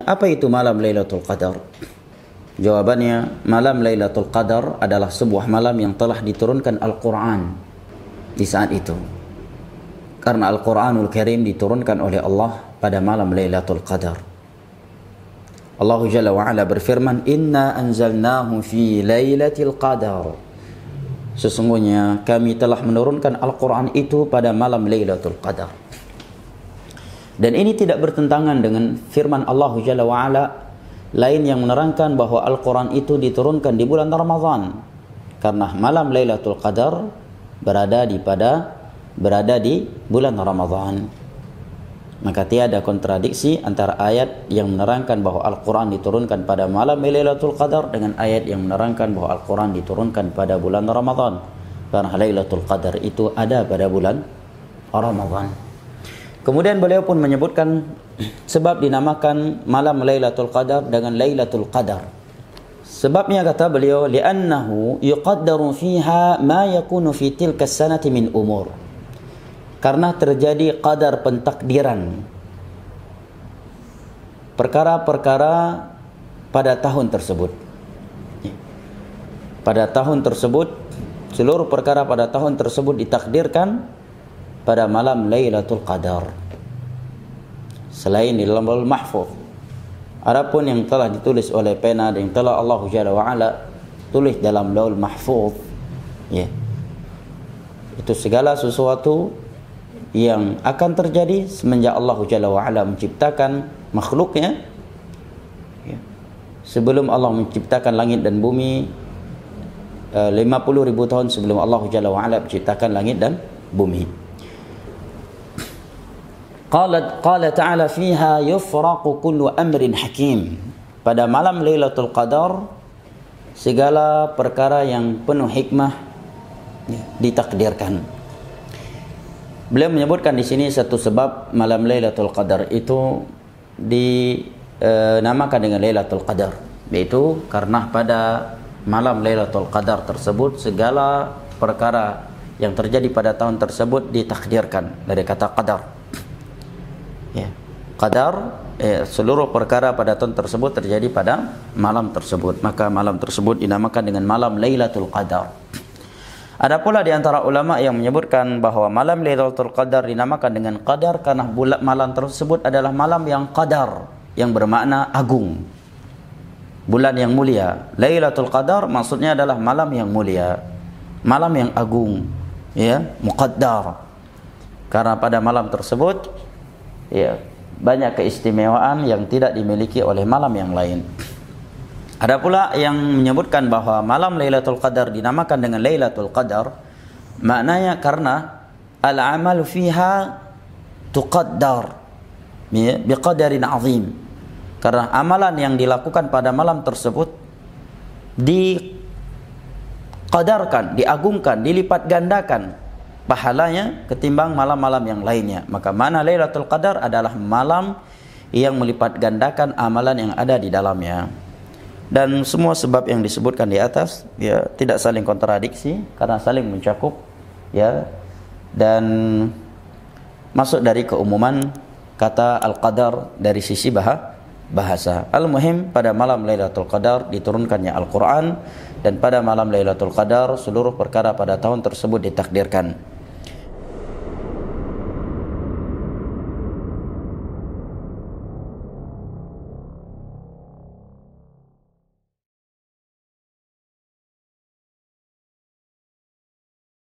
apa itu malam Lailatul Qadar? Jawabannya, malam Lailatul Qadar adalah sebuah malam yang telah diturunkan Al-Quran di saat itu. Karena Al-Quranul Karim diturunkan oleh Allah pada malam Lailatul Qadar. Allah Jalla wa'ala berfirman, Inna anzalnahu fi Lailatul Qadar. Sesungguhnya kami telah menurunkan Al-Quran itu pada malam Lailatul Qadar. Dan ini tidak bertentangan dengan firman Allah Jalla wa'ala lain yang menerangkan bahwa Al-Quran itu diturunkan di bulan Ramadan. Karena malam Lailatul Qadar berada di bulan Ramadan. Maka tiada kontradiksi antara ayat yang menerangkan bahwa Al-Quran diturunkan pada malam Lailatul Qadar dengan ayat yang menerangkan bahwa Al-Quran diturunkan pada bulan Ramadan. Karena Lailatul Qadar itu ada pada bulan Ramadan. Kemudian beliau pun menyebutkan sebab dinamakan malam Lailatul Qadar dengan Lailatul Qadar. Sebabnya kata beliau, li'annahu yuqaddaru fiha ma yakunu fi tilka sanati min umur. Karena terjadi qadar pentakdiran perkara-perkara pada tahun tersebut. Pada tahun tersebut, seluruh perkara pada tahun tersebut ditakdirkan pada malam Lailatul Qadar. Selain di dalam Lauhul Mahfuz. Adapun yang telah ditulis oleh pena dan yang telah Allah Jalla wa'ala tulis dalam Lauhul Mahfuz, ya, itu segala sesuatu yang akan terjadi semenjak Allah Jalla wa'ala menciptakan makhluknya, ya. Sebelum Allah menciptakan langit dan bumi, 50.000 tahun sebelum Allah Jalla wa'ala menciptakan langit dan bumi. Qala ta'ala fiha yufraqu kullu amrin hakim. Pada malam Lailatul Qadar segala perkara yang penuh hikmah, ya, ditakdirkan. Beliau menyebutkan di sini satu sebab malam Lailatul Qadar itu dinamakan dengan Lailatul Qadar, yaitu karena pada malam Lailatul Qadar tersebut segala perkara yang terjadi pada tahun tersebut ditakdirkan, dari kata qadar. Ya, qadar, seluruh perkara pada tahun tersebut terjadi pada malam tersebut. Maka malam tersebut dinamakan dengan malam Lailatul Qadar. Ada pula di antara ulama yang menyebutkan bahwa malam Lailatul Qadar dinamakan dengan qadar karena malam tersebut adalah malam yang qadar, yang bermakna agung, bulan yang mulia. Lailatul Qadar maksudnya adalah malam yang mulia, malam yang agung, ya, muqaddar. Karena pada malam tersebut, ya, banyak keistimewaan yang tidak dimiliki oleh malam yang lain. Ada pula yang menyebutkan bahwa malam Lailatul Qadar dinamakan dengan Lailatul Qadar, maknanya karena al-amal fiha tuqaddar biqadarin azim. Karena amalan yang dilakukan pada malam tersebut diqadarkan, diagungkan, dilipat gandakan pahalanya ketimbang malam-malam yang lainnya. Maka mana Lailatul Qadar adalah malam yang melipat gandakan amalan yang ada di dalamnya. Dan semua sebab yang disebutkan di atas, ya, tidak saling kontradiksi karena saling mencakup, ya, dan masuk dari keumuman kata al-qadar dari sisi bahasa. Al-muhim, pada malam Lailatul Qadar diturunkannya Al-Quran, dan pada malam Lailatul Qadar seluruh perkara pada tahun tersebut ditakdirkan.